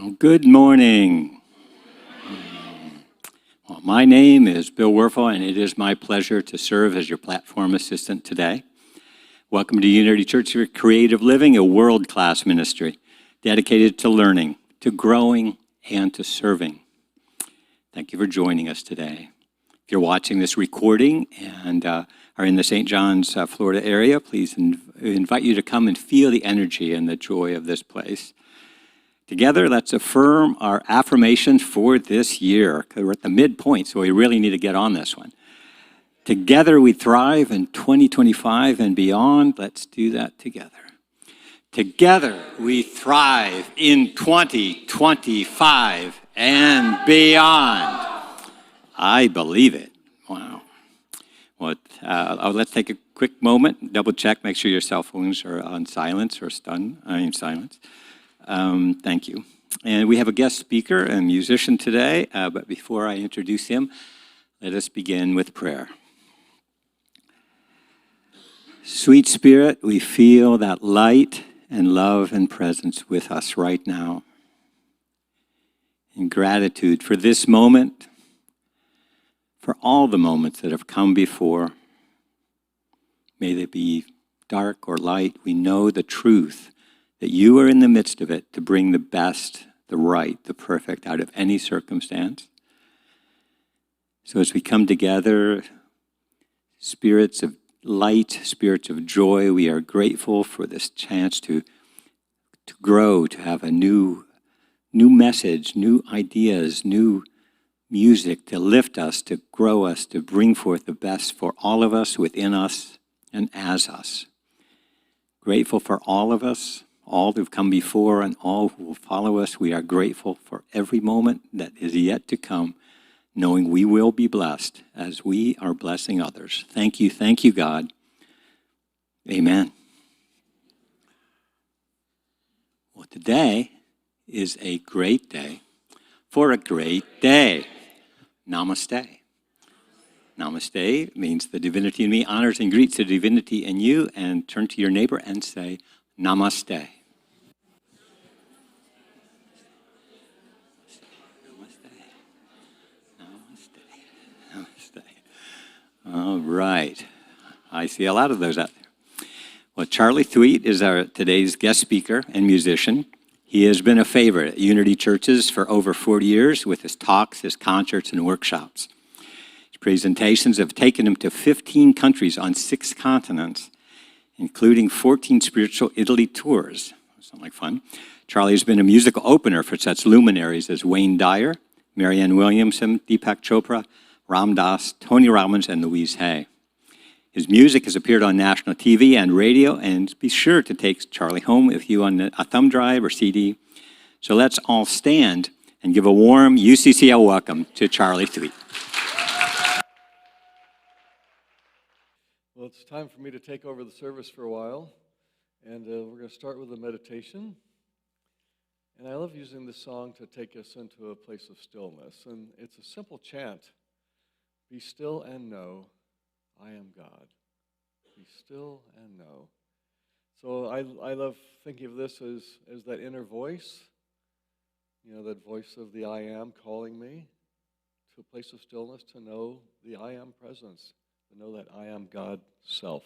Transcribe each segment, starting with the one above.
Well, good morning. Well, my name is Bill Werfel, and it is my pleasure to serve as your platform assistant today. Welcome to Unity Church for Creative Living, a world-class ministry dedicated to learning, to growing, and to serving. Thank you for joining us today. If you're watching this recording and are in the St. John's, Florida area, please invite you to come and feel the energy and the joy of this place. Together, let's affirm our affirmations for this year. We're at the midpoint, so we really need to get on this one. Together we thrive in 2025 and beyond. Let's do that together. Together we thrive in 2025 and beyond. I believe it. Wow. Well, let's take a quick moment, double check, make sure your cell phones are on silence or silence. Thank you. And we have a guest speaker and musician today, but before I introduce him, let us begin with prayer. Sweet Spirit, we feel that light and love and presence with us right now. In gratitude for this moment, for all the moments that have come before. May they be dark or light, we know the truth that you are in the midst of it to bring the best, the right, the perfect out of any circumstance. So as we come together, spirits of light, spirits of joy, we are grateful for this chance to grow, to have a new message, new ideas, new music to lift us, to grow us, to bring forth the best for all of us, within us, and as us. Grateful for all of us, all who've come before and all who will follow us. We are grateful for every moment that is yet to come, knowing we will be blessed as we are blessing others. Thank you, God. Amen. Well, today is a great day for a great day. Namaste. Namaste means the divinity in me honors and greets the divinity in you, and turn to your neighbor and say, Namaste. Namaste. All right. I see a lot of those out there. Well, Charley Thweatt is our today's guest speaker and musician. He has been a favorite at Unity Churches for over 40 years with his talks, his concerts, and workshops. His presentations have taken him to 15 countries on 6 continents, including 14 spiritual Italy tours. Sounds like fun. Charley has been a musical opener for such luminaries as Wayne Dyer, Marianne Williamson, Deepak Chopra, Ram Dass, Tony Robbins, and Louise Hay. His music has appeared on national TV and radio, and be sure to take Charley home with you on a thumb drive or CD. So let's all stand and give a warm UCCL welcome to Charley Thweatt. Well, it's time for me to take over the service for a while, and we're going to start with a meditation. And I love using this song to take us into a place of stillness, and it's a simple chant. Be still and know I am God. Be still and know. So I love thinking of this as that inner voice, that voice of the I am calling me to a place of stillness, to know the I am presence, to know that I am God self.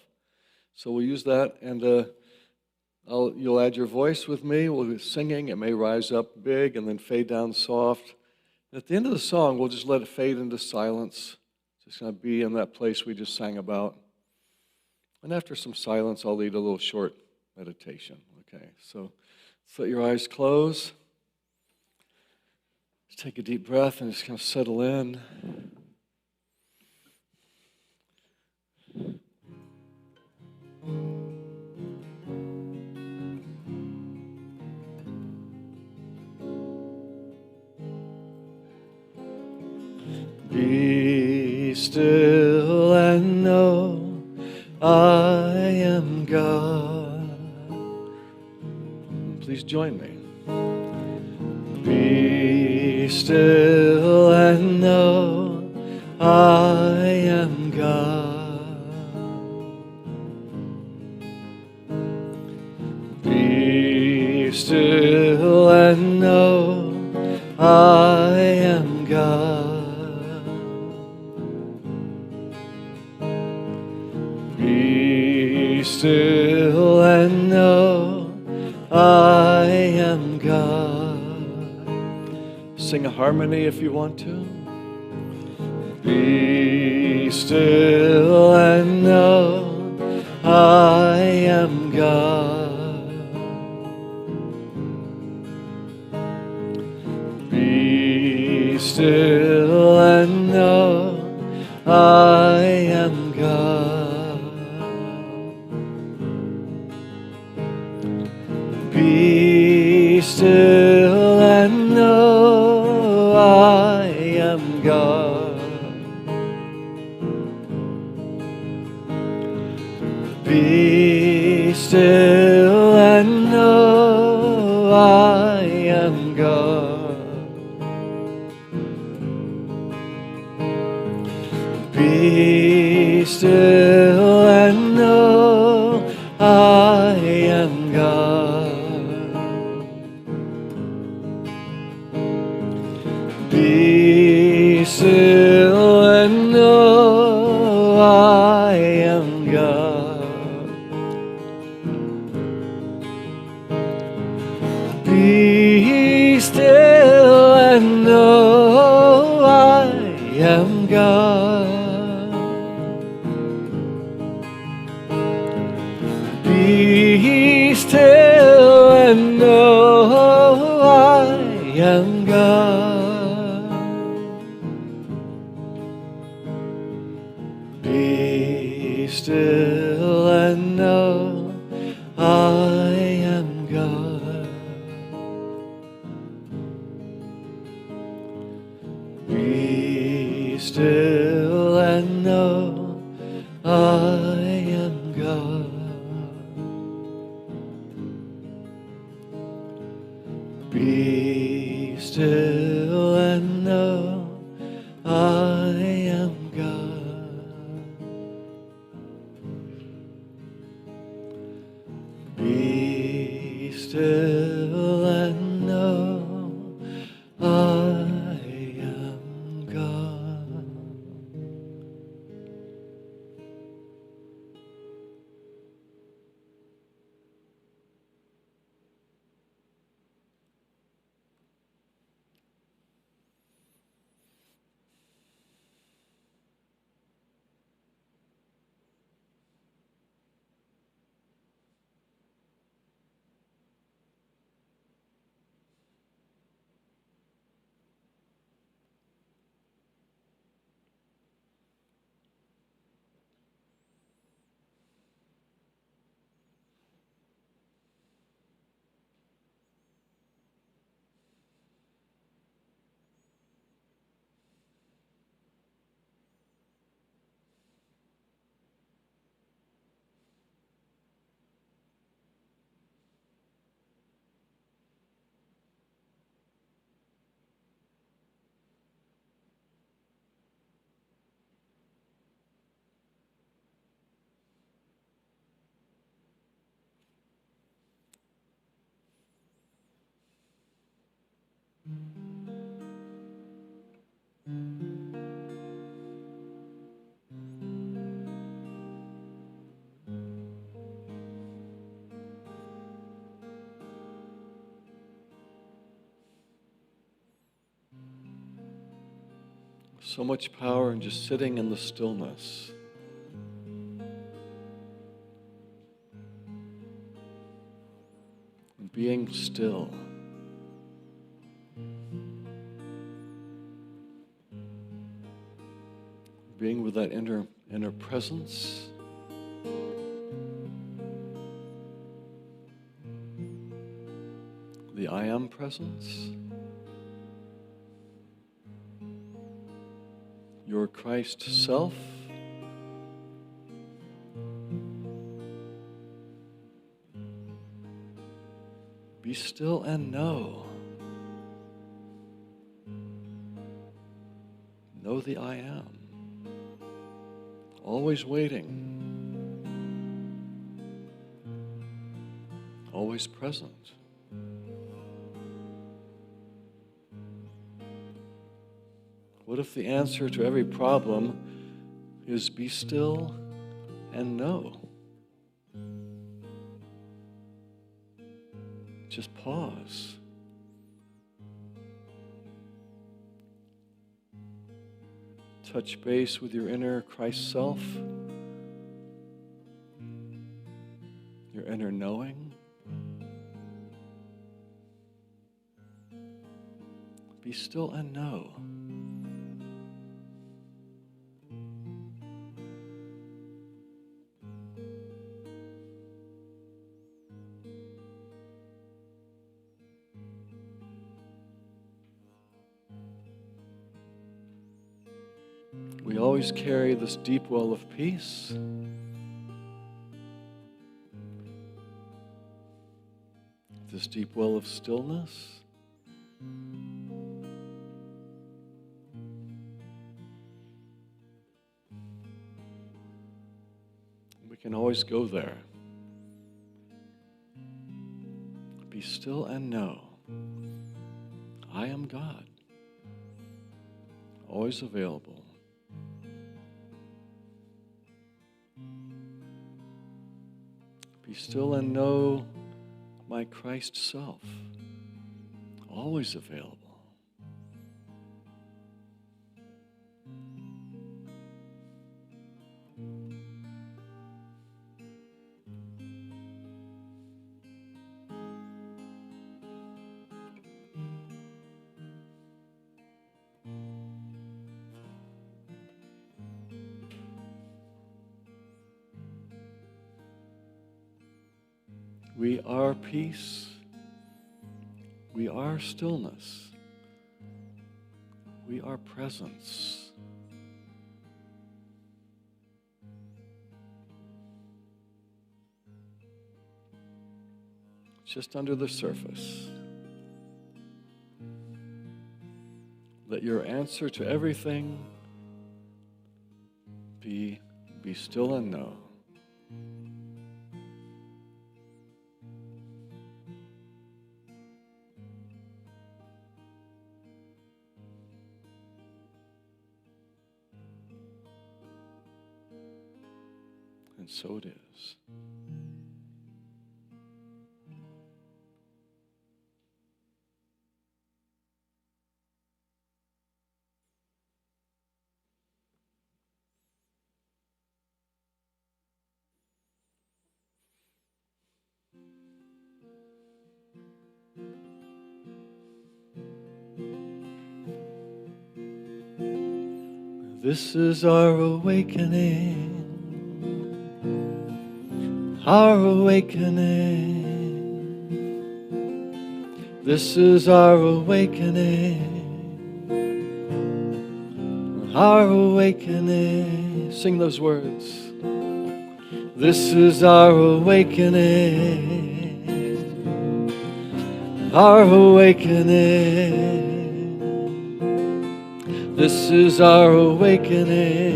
So we'll use that, and you'll add your voice with me. We'll be singing. It may rise up big and then fade down soft. And at the end of the song, we'll just let it fade into silence. Just going to be in that place we just sang about. And after some silence, I'll lead a little short meditation. Okay, so let's let your eyes close. Just take a deep breath and just kind of settle in. Be still and know I am God. Please join me. Be still and know I am God. Be still and know I am God. Be still and know I am God. Sing a harmony if you want to. Be still and know I am God. Be still and know I am God. Be still and know I am God. Be still and know I am God. Be still and know I am God. Be still and know I am God. Be still and know I am God. Be still and know I am God. Be still and know I am God. Be still and know I am God. Be still and know I am God. Be still and know I am God. So much power in just sitting in the stillness. And being still. Being with that inner presence. The I am presence. Your Christ self. Be still and know. Know the I am. Always waiting. Always present. What if the answer to every problem is be still and know? Just pause. Touch base with your inner Christ self, your inner knowing. Be still and know. We always carry this deep well of peace. This deep well of stillness. We can always go there. Be still and know, I am God, always available. Be still and know my Christ self, always available. We are peace. We are stillness. We are presence. Just under the surface. Let your answer to everything be still and know. And so it is. This is our awakening. Our awakening. This is our awakening. Our awakening. Sing those words. This is our awakening. Our awakening. This is our awakening.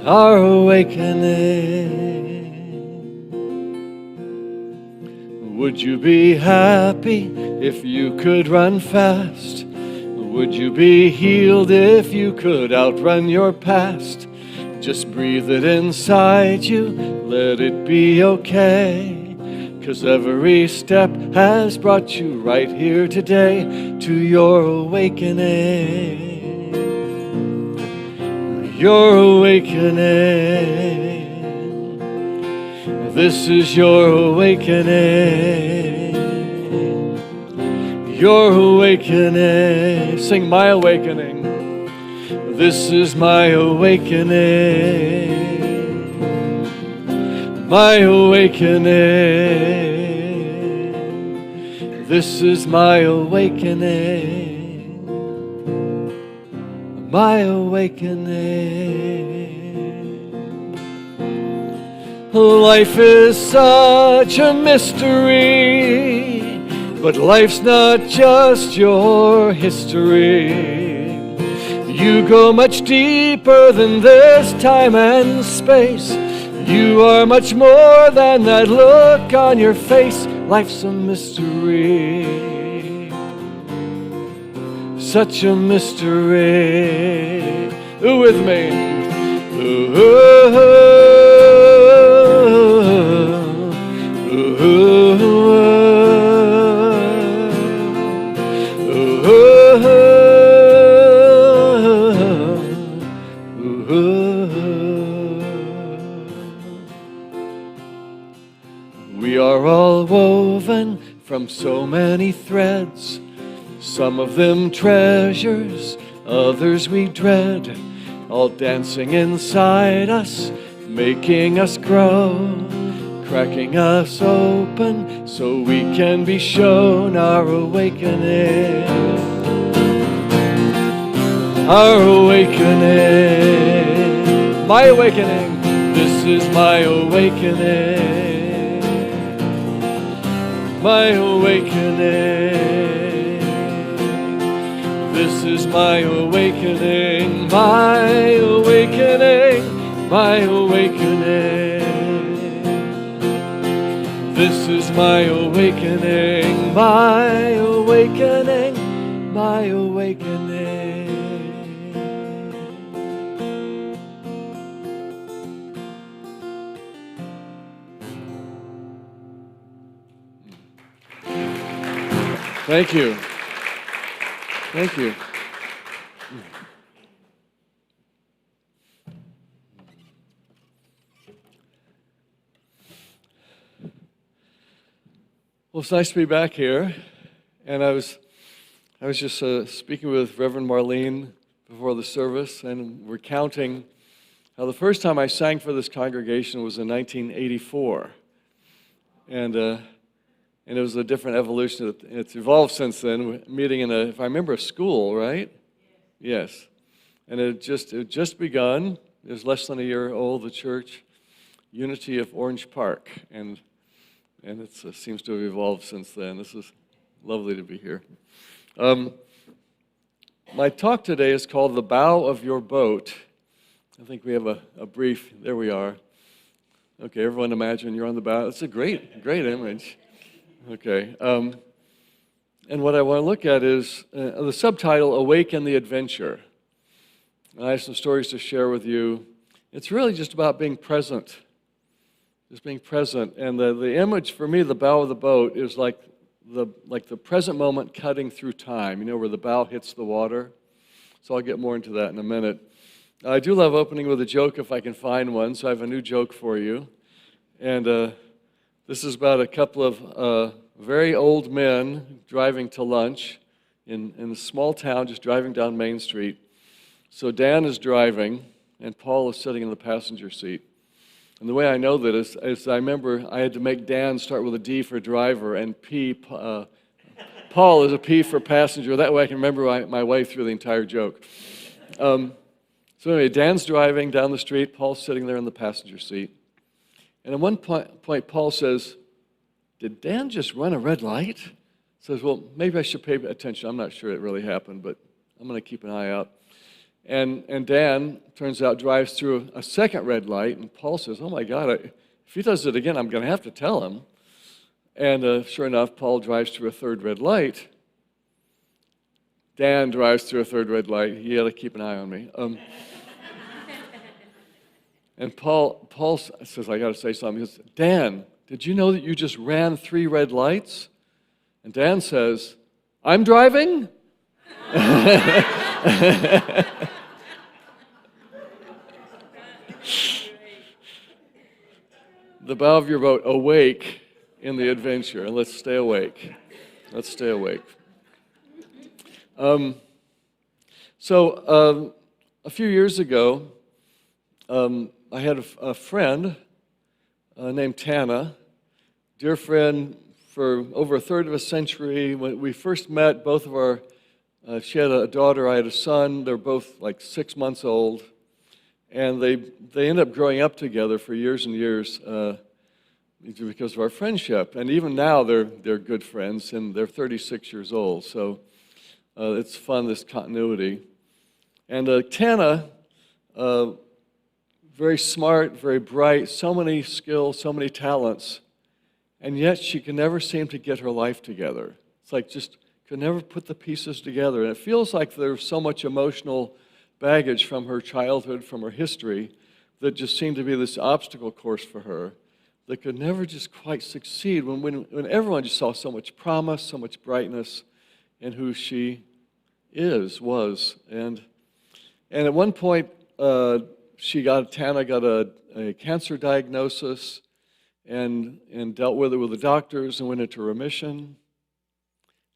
Our awakening. Would you be happy if you could run fast? Would you be healed if you could outrun your past? Just breathe it inside you, let it be okay. 'Cause every step has brought you right here today to your awakening. Your awakening. This is your awakening. Your awakening. Sing my awakening. This is my awakening. My awakening. This is my awakening. My awakening. Life is such a mystery, but life's not just your history. You go much deeper than this time and space. You are much more than that look on your face. Life's a mystery. such a mystery. Who with me? We are all woven from so many threads, some of them treasures, others we dread, all dancing inside us, making us grow, cracking us open so we can be shown our awakening. Our awakening, my awakening, this is my awakening. My awakening, this is my awakening, my awakening, my awakening. This is my awakening, my awakening, my awakening. Thank you. Thank you. Well, it's nice to be back here. And I was just speaking with Reverend Marlene before the service, and we're counting how the first time I sang for this congregation was in 1984. And it was a different evolution. It's evolved since then. Meeting in if I remember, a school, right? Yes. And it just begun. It was less than a year old. The church, Unity of Orange Park, and it seems to have evolved since then. This is lovely to be here. My talk today is called "The Bow of Your Boat." I think we have a brief. There we are. Okay, everyone, imagine you're on the bow. It's a great image. Okay, and what I want to look at is the subtitle, Awaken the Adventure. And I have some stories to share with you. It's really just about being present, just being present. And the image for me, the bow of the boat, is like the present moment cutting through time, where the bow hits the water. So I'll get more into that in a minute. I do love opening with a joke if I can find one, so I have a new joke for you. And this is about a couple of very old men driving to lunch in a small town, just driving down Main Street. So Dan is driving, and Paul is sitting in the passenger seat. And the way I know that is I remember I had to make Dan start with a D for driver and Paul is a P for passenger. That way I can remember my way through the entire joke. So anyway, Dan's driving down the street, Paul's sitting there in the passenger seat. And at one point, Paul says, "Did Dan just run a red light?" Says, "Well, maybe I should pay attention. I'm not sure it really happened, but I'm going to keep an eye out." And Dan, turns out, drives through a second red light, and Paul says, "Oh my God, if he does it again, I'm going to have to tell him." And sure enough, Paul drives through a third red light. Dan drives through a third red light. He had to keep an eye on me. And Paul says, "I got to say something." He says, "Dan, did you know that you just ran 3 red lights?" And Dan says, "I'm driving?" The bow of your boat, awake in the adventure, and let's stay awake. Let's stay awake. So a few years ago, I had a friend named Tana, dear friend for over a third of a century. When we first met, both of our, she had a daughter, I had a son. They're both like 6 months old. And they ended up growing up together for years and years because of our friendship. And even now, they're good friends, and they're 36 years old. So it's fun, this continuity. And Tana, very smart, very bright, so many skills, so many talents, and yet she can never seem to get her life together. It's like just could never put the pieces together. And it feels like there's so much emotional baggage from her childhood, from her history, that just seemed to be this obstacle course for her that could never just quite succeed when everyone just saw so much promise, so much brightness in who she was. And at one point, Tana got a cancer diagnosis and dealt with it with the doctors and went into remission.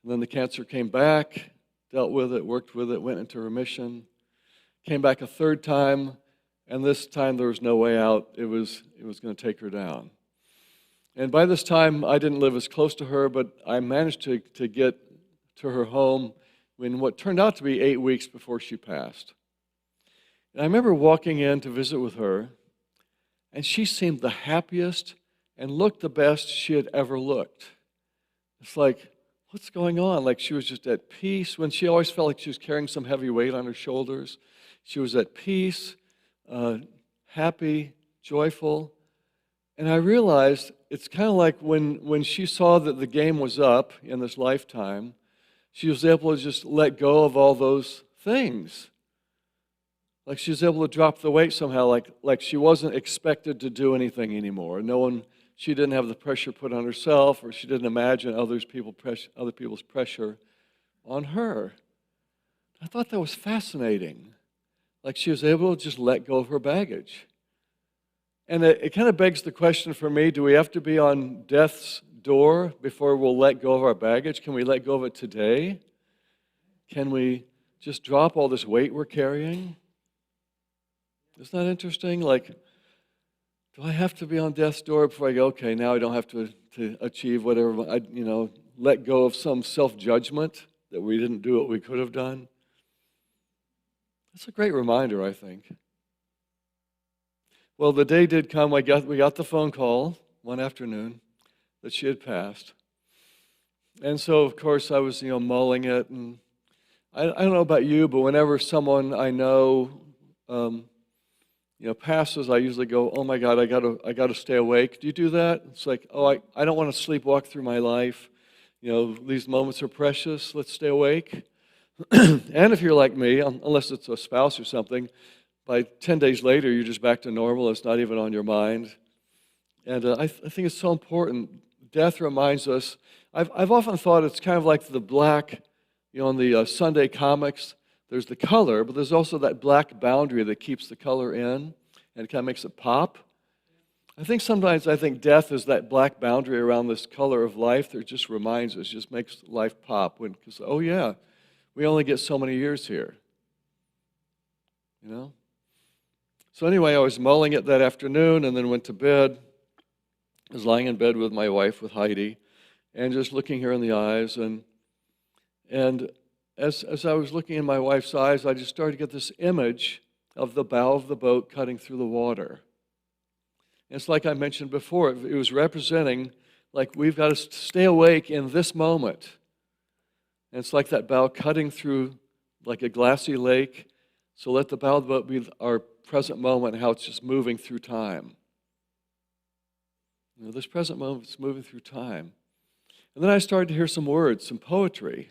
And then the cancer came back, dealt with it, worked with it, went into remission. Came back a third time, and this time there was no way out. It was going to take her down. And by this time, I didn't live as close to her, but I managed to get to her home in what turned out to be 8 weeks before she passed. And I remember walking in to visit with her, and she seemed the happiest and looked the best she had ever looked. It's like, what's going on? Like she was just at peace, when she always felt like she was carrying some heavy weight on her shoulders. She was at peace, happy, joyful. And I realized it's kind of like when she saw that the game was up in this lifetime, she was able to just let go of all those things. Like she was able to drop the weight somehow, like she wasn't expected to do anything anymore. She didn't have the pressure put on herself, or she didn't imagine other people's pressure on her. I thought that was fascinating. Like she was able to just let go of her baggage. And it kind of begs the question for me, do we have to be on death's door before we'll let go of our baggage? Can we let go of it today? Can we just drop all this weight we're carrying? Isn't that interesting? Like, do I have to be on death's door before I go, okay, now I don't have to achieve whatever, let go of some self-judgment that we didn't do what we could have done? That's a great reminder, I think. Well, the day did come. We got the phone call one afternoon that she had passed. And so, of course, I was, mulling it. And I don't know about you, but whenever someone I know, passes, I usually go, oh my God, I gotta stay awake. Do you do that? It's like, oh, I don't want to sleepwalk through my life. These moments are precious. Let's stay awake. And if you're like me, unless it's a spouse or something, by 10 days later, you're just back to normal. It's not even on your mind. And I think it's so important. Death reminds us. I've often thought it's kind of like the black, in the Sunday comics, there's the color, but there's also that black boundary that keeps the color in, and it kind of makes it pop. I think death is that black boundary around this color of life that just reminds us, just makes life pop. Because, oh yeah, we only get so many years here. So anyway, I was mulling it that afternoon and then went to bed. I was lying in bed with my wife, with Heidi, and just looking her in the eyes. And as I was looking in my wife's eyes, I just started to get this image of the bow of the boat cutting through the water. And it's like I mentioned before, it was representing, like, we've got to stay awake in this moment. And it's like that bow cutting through like a glassy lake. So let the bow of the boat be our present moment, how it's just moving through time. This present moment is moving through time. And then I started to hear some words, some poetry.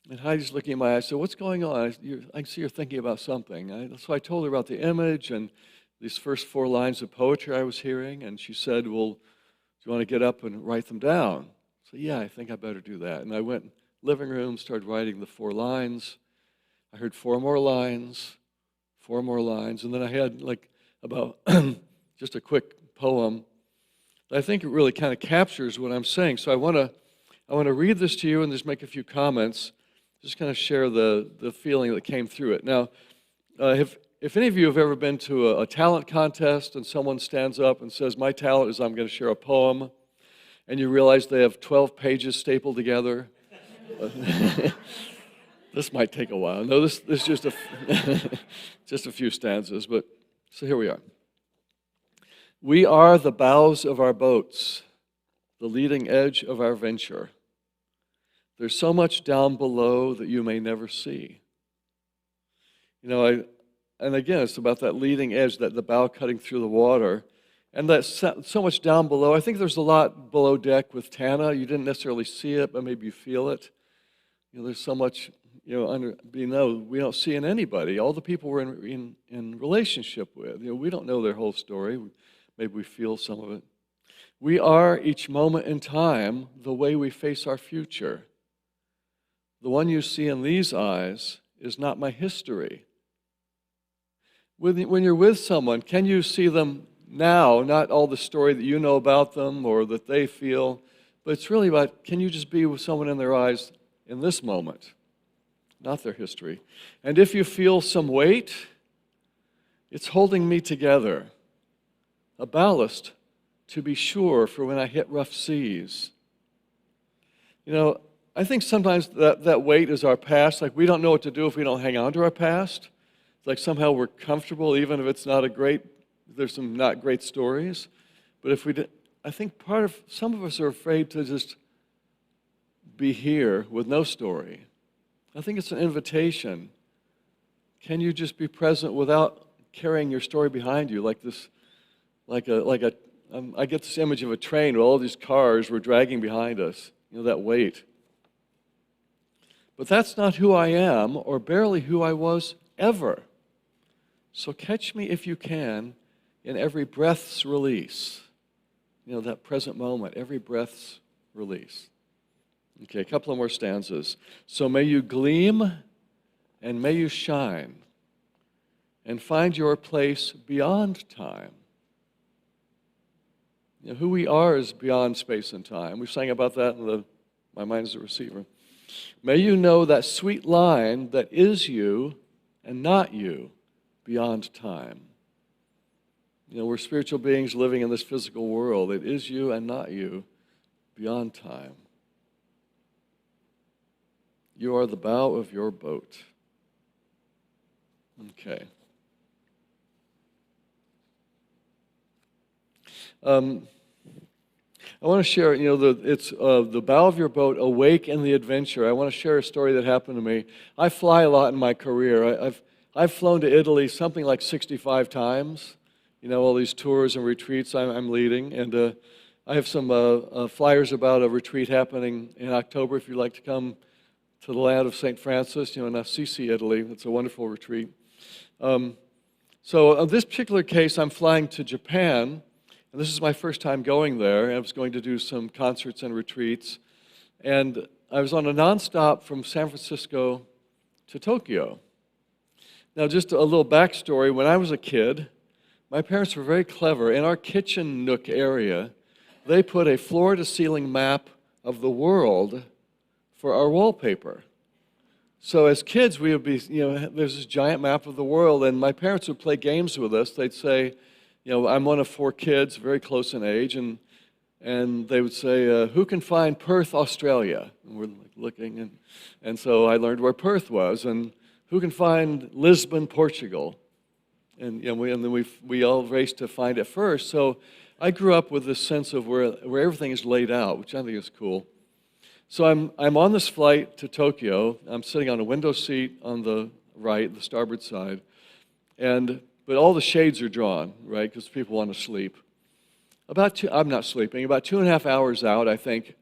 And Heidi's looking at my eyes, so what's going on? I can see you're thinking about something. So I told her about the image and these first 4 lines of poetry I was hearing, and she said, well, do you want to get up and write them down? So yeah, I think I better do that. And I went in the living room, started writing the 4 lines. I heard 4 more lines, 4 more lines, and then I had about just a quick poem that I think it really kind of captures what I'm saying. So I want to read this to you and just make a few comments, just kind of share the feeling that came through it. Now, if any of you have ever been to a talent contest and someone stands up and says, my talent is I'm going to share a poem, and you realize they have 12 pages stapled together, this might take a while. No, this is just just a few stanzas, but so here we are. We are the bows of our boats, the leading edge of our venture. There's so much down below that you may never see. And again, it's about that leading edge, that the bow cutting through the water. And that's so much down below. I think there's a lot below deck with Tana. You didn't necessarily see it, but maybe you feel it. There's so much, we don't see in anybody. All the people we're in relationship with, we don't know their whole story. Maybe we feel some of it. We are, each moment in time, the way we face our future. The one you see in these eyes is not my history. When you're with someone, can you see them now, not all the story that you know about them or that they feel, but it's really about, can you just be with someone in their eyes in this moment, not their history? And if you feel some weight, it's holding me together, a ballast to be sure for when I hit rough seas. I think sometimes that weight is our past. Like, we don't know what to do if we don't hang on to our past. It's like somehow we're comfortable, even if it's not there's some not great stories. But I think some of us are afraid to just be here with no story. I think it's an invitation. Can you just be present without carrying your story behind you, I get this image of a train with all these cars we're dragging behind us, that weight. But that's not who I am, or barely who I was ever. So catch me if you can in every breath's release. That present moment, every breath's release. Okay, a couple of more stanzas. So may you gleam and may you shine and find your place beyond time. Who we are is beyond space and time. We sang about that in My Mind is a Receiver. May you know that sweet line that is you and not you beyond time. We're spiritual beings living in this physical world. It is you and not you beyond time. You are the bow of your boat. Okay. I want to share, it's the bow of your boat, awake in the adventure. I want to share a story that happened to me. I fly a lot in my career. I've flown to Italy something like 65 times. All these tours and retreats I'm leading. And I have some flyers about a retreat happening in October if you'd like to come to the land of St. Francis, in Assisi, Italy. It's a wonderful retreat. So in this particular case, I'm flying to Japan. And this is my first time going there. I was going to do some concerts and retreats. And I was on a nonstop from San Francisco to Tokyo. Now, just a little backstory. When I was a kid, my parents were very clever. In our kitchen nook area, they put a floor-to-ceiling map of the world for our wallpaper. So as kids, we would be, there's this giant map of the world, and my parents would play games with us. They'd say, I'm one of 4 kids, very close in age, and they would say, who can find Perth, Australia? And we're looking, and so I learned where Perth was, and who can find Lisbon, Portugal? And then we all raced to find it first. So I grew up with this sense of where everything is laid out, which I think is cool. So I'm on this flight to Tokyo. I'm sitting on a window seat on the right, the starboard side, but all the shades are drawn, right, because people want to sleep. I'm not sleeping. About 2.5 hours out, I think,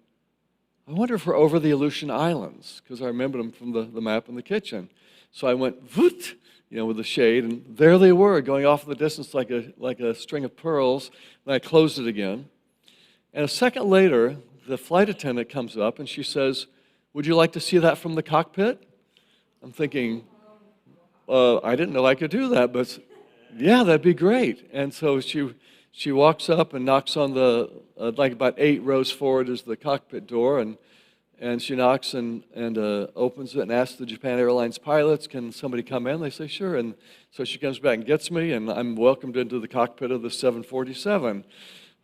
I wonder if we're over the Aleutian Islands, because I remembered them from the map in the kitchen. So I went, voot, with the shade, and there they were, going off in the distance like a string of pearls, and I closed it again. And a second later, the flight attendant comes up, and she says, would you like to see that from the cockpit? I'm thinking, I didn't know I could do that, but yeah, that'd be great. And so she walks up and knocks on the, like about 8 rows forward is the cockpit door, and she knocks and opens it and asks the Japan Airlines pilots, can somebody come in? They say, sure. And so she comes back and gets me, and I'm welcomed into the cockpit of the 747.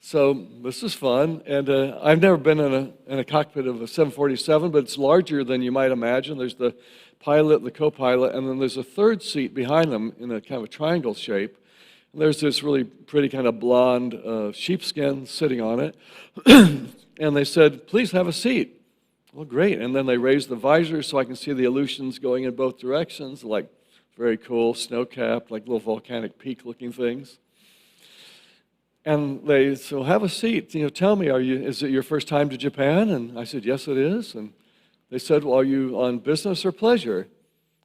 So this is fun, and I've never been in a cockpit of a 747, but it's larger than you might imagine. There's the pilot, the co-pilot, and then there's a third seat behind them in a kind of a triangle shape. And there's this really pretty kind of blonde sheepskin sitting on it, and they said, please have a seat. Well, great, and then they raised the visor so I can see the Aleutians going in both directions, like very cool, snow-capped, like little volcanic peak-looking things. And they said, well, have a seat. Tell me, is it your first time to Japan? And I said, yes, it is. And they said, well, are you on business or pleasure?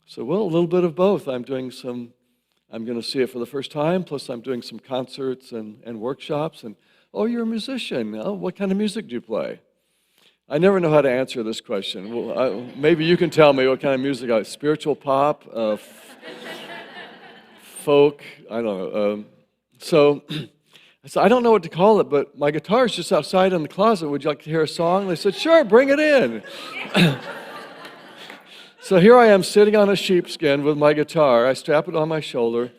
So, well, a little bit of both. I'm going to see it for the first time, plus I'm doing some concerts and workshops. And, oh, you're a musician. Oh, what kind of music do you play? I never know how to answer this question. Well, maybe you can tell me what kind of music spiritual pop, folk, I don't know. So I said, I don't know what to call it, but my guitar is just outside in the closet. Would you like to hear a song? They said, sure, bring it in. So here I am sitting on a sheepskin with my guitar. I strap it on my shoulder,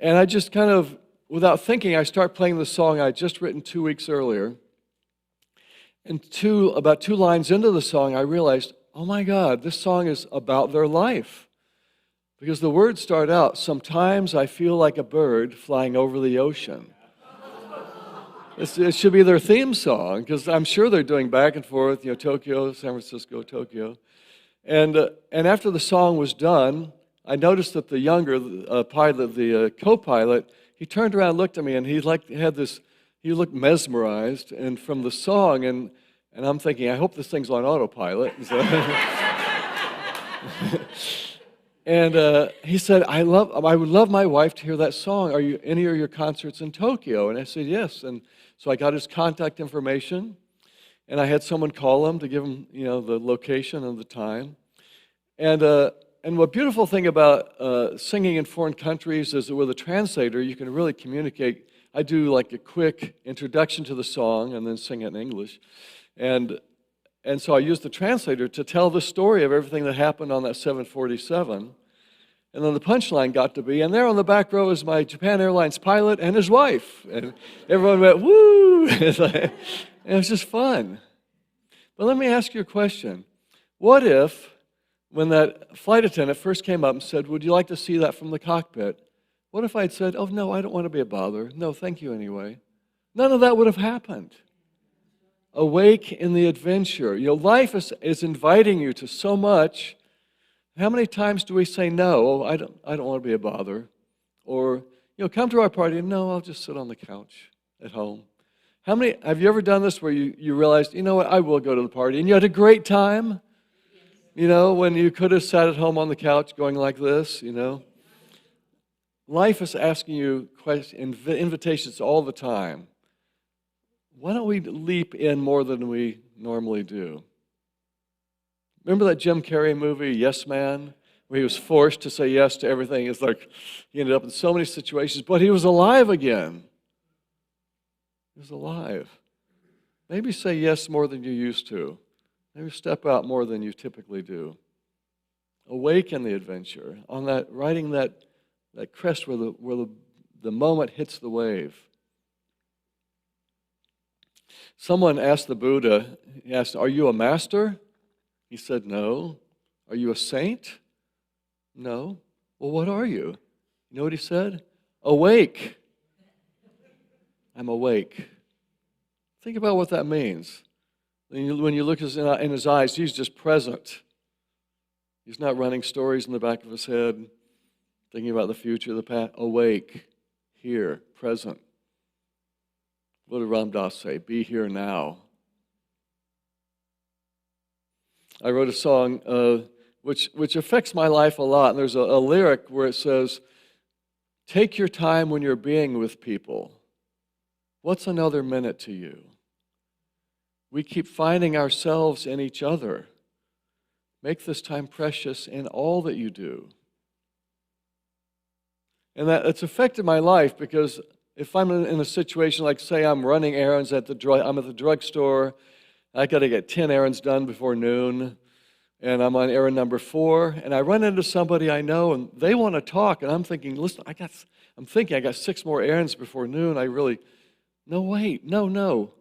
and I just kind of, without thinking, I start playing the song I'd just written 2 weeks earlier. And about 2 lines into the song, I realized, oh my God, this song is about their life. Because the words start out, sometimes I feel like a bird flying over the ocean. It should be their theme song, because I'm sure they're doing back and forth, Tokyo, San Francisco, Tokyo. And after the song was done, I noticed that the younger pilot, the co-pilot, he turned around and looked at me, and he looked mesmerized and from the song, and I'm thinking, I hope this thing's on autopilot. And he said, I would love my wife to hear that song. Are you any of your concerts in Tokyo? And I said, yes. And so I got his contact information, and I had someone call him to give him, the location and the time. And what beautiful thing about singing in foreign countries is that with a translator, you can really communicate. I do like a quick introduction to the song and then sing it in English. And so I used the translator to tell the story of everything that happened on that 747. And then the punchline got to be, and there on the back row is my Japan Airlines pilot and his wife. And everyone went, woo! And it was just fun. But let me ask you a question. What if, when that flight attendant first came up and said, would you like to see that from the cockpit? What if I'd said, oh, no, I don't want to be a bother. No, thank you anyway. None of that would have happened. Awake in the adventure. Life is inviting you to so much. How many times do we say no? Oh, I don't want to be a bother. Or, come to our party. No, I'll just sit on the couch at home. Have you ever done this where you realized, you know what, I will go to the party, and you had a great time? When you could have sat at home on the couch going like this, Life is asking you invitations all the time. Why don't we leap in more than we normally do? Remember that Jim Carrey movie, Yes Man, where he was forced to say yes to everything? It's like he ended up in so many situations, but he was alive again. He was alive. Maybe say yes more than you used to. Maybe step out more than you typically do. Awaken the adventure on riding that crest where the moment hits the wave. Someone asked the Buddha, he asked, are you a master? He said, no. Are you a saint? No. Well, what are you? You know what he said? Awake. I'm awake. Think about what that means. When you look in his eyes, he's just present. He's not running stories in the back of his head, thinking about the future, the past. Awake, here, present. What did Ram Dass say? Be here now. I wrote a song which affects my life a lot. And there's a lyric where it says, take your time when you're being with people. What's another minute to you? We keep finding ourselves in each other. Make this time precious in all that you do. And it's affected my life because if I'm in a situation like, say, I'm running errands I'm at the drugstore, I got to get 10 errands done before noon, and I'm on errand number 4, and I run into somebody I know, and they want to talk, and I'm thinking, listen, I got 6 more errands before noon. No, wait, no.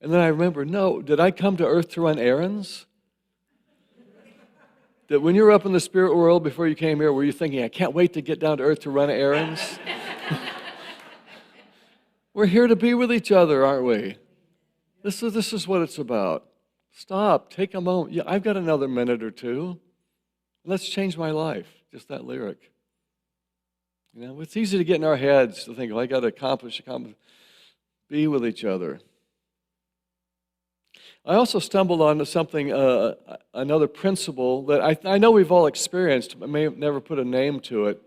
And then I remember, no, did I come to earth to run errands? That when you were up in the spirit world before you came here, were you thinking, I can't wait to get down to earth to run errands? We're here to be with each other, aren't we? This is what it's about. Stop, take a moment. Yeah, I've got another minute or two. Let's change my life. Just that lyric. It's easy to get in our heads to think, I got to accomplish. be with each other. I also stumbled onto something, another principle that I know we've all experienced, but may have never put a name to it.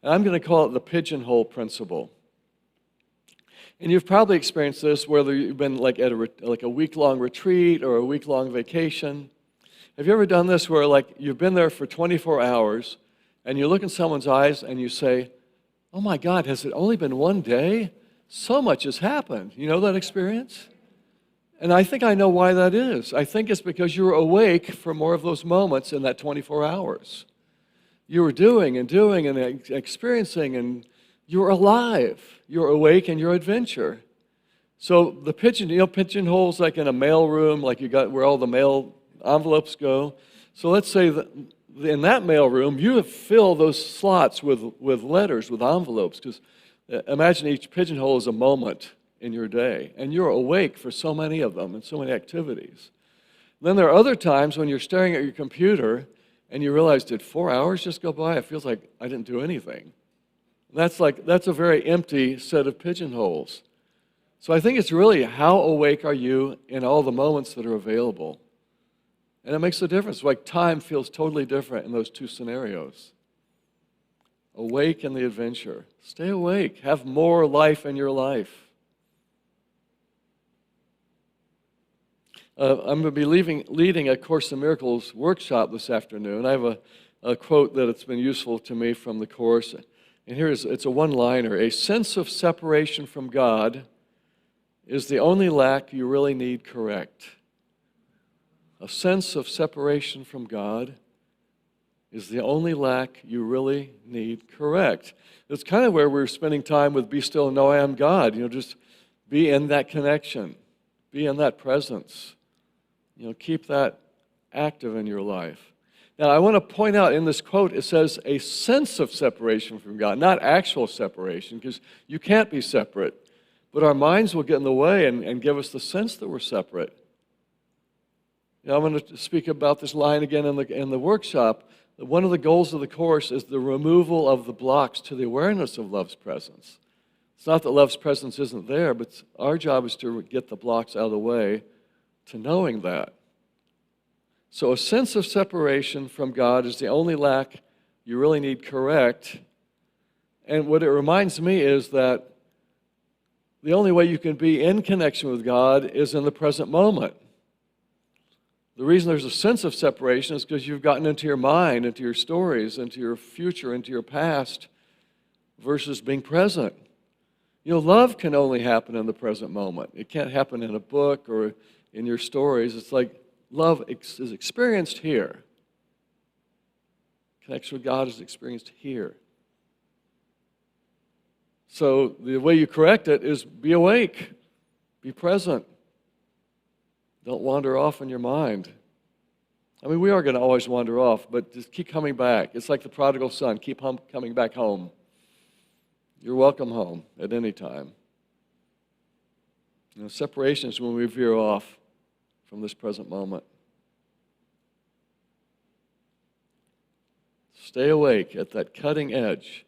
And I'm going to call it the pigeonhole principle. And you've probably experienced this, whether you've been like at a week-long retreat or a week-long vacation. Have you ever done this where like you've been there for 24 hours and you look in someone's eyes and you say, "Oh my God, has it only been one day? So much has happened." You know that experience? And I think I know why that is. I think it's because you were awake for more of those moments in that 24 hours. You were doing and experiencing, and you were alive. You were awake in your adventure. So the pigeonholes like in a mail room, like you got where all the mail envelopes go. So let's say that in that mail room, you have filled those slots with letters, with envelopes, because imagine each pigeonhole is a moment in your day, and you're awake for so many of them and so many activities. Then there are other times when you're staring at your computer and you realize, did 4 hours just go by? It feels like I didn't do anything. That's a very empty set of pigeonholes. So I think it's really how awake are you in all the moments that are available. And it makes a difference. Like time feels totally different in those two scenarios. Awake in the adventure. Stay awake. Have more life in your life. I'm going to be leading a Course in Miracles workshop this afternoon. I have a quote that it's been useful to me from the Course. And it's a one-liner. A sense of separation from God is the only lack you really need correct. A sense of separation from God is the only lack you really need correct. It's kind of where we're spending time with Be Still and Know I Am God. Just be in that connection. Be in that presence. Keep that active in your life. Now, I want to point out in this quote, it says a sense of separation from God, not actual separation, because you can't be separate. But our minds will get in the way and give us the sense that we're separate. I'm going to speak about this line again in the workshop. One of the goals of the Course is the removal of the blocks to the awareness of love's presence. It's not that love's presence isn't there, but our job is to get the blocks out of the way to knowing that. So a sense of separation from God is the only lack you really need correct. And what it reminds me is that the only way you can be in connection with God is in the present moment. The reason there's a sense of separation is because you've gotten into your mind, into your stories, into your future, into your past, versus being present. Love can only happen in the present moment. It can't happen in a book or in your stories. It's like love is experienced here. Connection with God is experienced here. So the way you correct it is be awake, be present. Don't wander off in your mind. We are going to always wander off, but just keep coming back. It's like the prodigal son. Keep coming back home. You're welcome home at any time. Separation is when we veer off from this present moment. Stay awake at that cutting edge,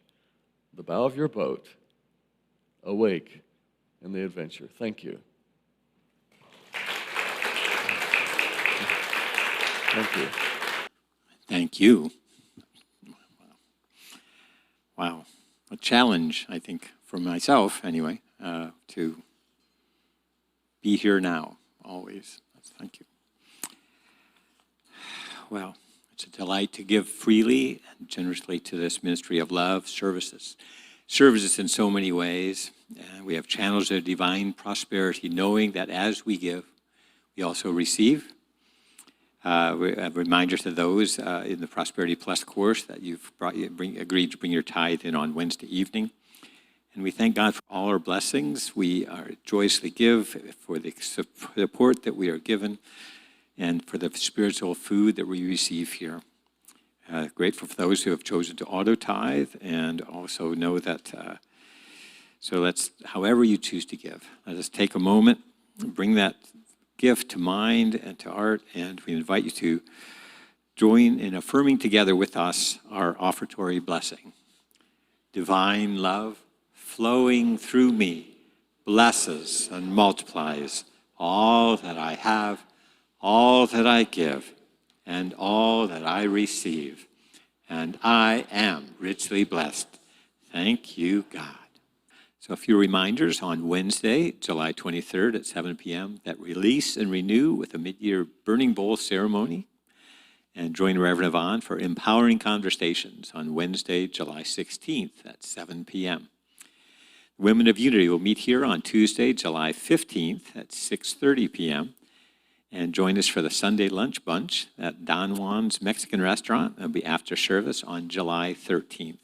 the bow of your boat, awake in the adventure. Thank you. Thank you. Thank you. Wow. A challenge, I think, for myself anyway, to be here now, always. Thank you. Well, it's a delight to give freely and generously to this ministry of love, services in so many ways. We have channels of divine prosperity, knowing that as we give, we also receive. A reminder to those in the Prosperity Plus course that you've agreed to bring your tithe in on Wednesday evening. And we thank God for all our blessings. We joyously give for the support that we are given and for the spiritual food that we receive here. Grateful for those who have chosen to auto-tithe, and also know that, however you choose to give, let us take a moment and bring that gift to mind and to heart, and we invite you to join in affirming together with us our offertory blessing. Divine love flowing through me, blesses and multiplies all that I have, all that I give, and all that I receive. And I am richly blessed. Thank you, God. So a few reminders on Wednesday, July 23rd at 7 p.m., that release and renew with a mid-year burning bowl ceremony. And join Reverend Yvonne for empowering conversations on Wednesday, July 16th at 7 p.m. Women of Unity will meet here on Tuesday, July 15th at 6:30 p.m. And join us for the Sunday lunch bunch at Don Juan's Mexican restaurant. It'll be after service on July 13th.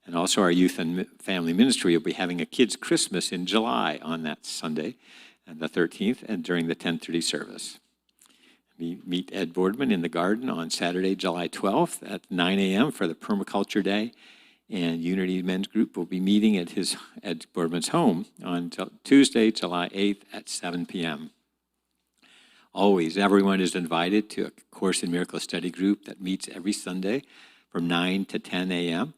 And also our youth and family ministry will be having a kids' Christmas in July on that Sunday, and the 13th, and during the 10:30 service. We meet Ed Boardman in the garden on Saturday, July 12th at 9 a.m. for the Permaculture Day. And Unity Men's Group will be meeting at Ed Boardman's home on Tuesday, July 8th at 7 p.m. Always, everyone is invited to a Course in Miracles study group that meets every Sunday from 9 to 10 a.m.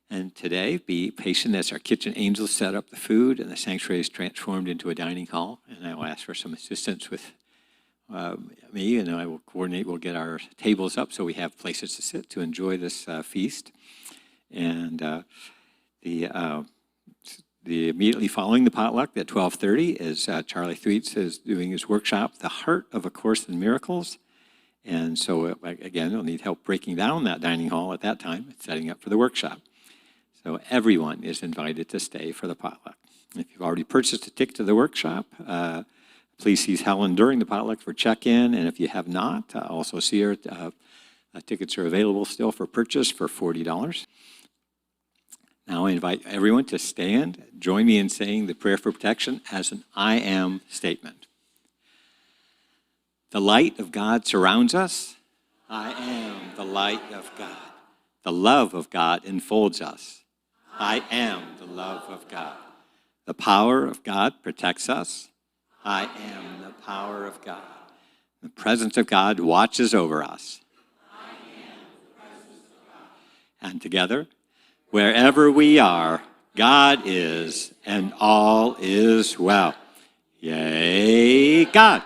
And today, be patient as our kitchen angels set up the food and the sanctuary is transformed into a dining hall. And I will ask for some assistance with me, and I will coordinate. We'll get our tables up so we have places to sit to enjoy this feast. And the immediately following the potluck at 12:30 is Charley Thweatt is doing his workshop, The Heart of A Course in Miracles. And so, again, we'll need help breaking down that dining hall at that time, setting up for the workshop. So everyone is invited to stay for the potluck. If you've already purchased a ticket to the workshop, please see Helen during the potluck for check-in. And if you have not, also see her. Tickets are available still for purchase for $40. Now I invite everyone to stand. Join me in saying the prayer for protection as an I am statement. The light of God surrounds us. I am the light of God. The love of God enfolds us. I am the love of God. The power of God protects us. I am the power of God. The presence of God watches over us. I am the presence of God. And together, wherever we are, God is, and all is well. Yay, God!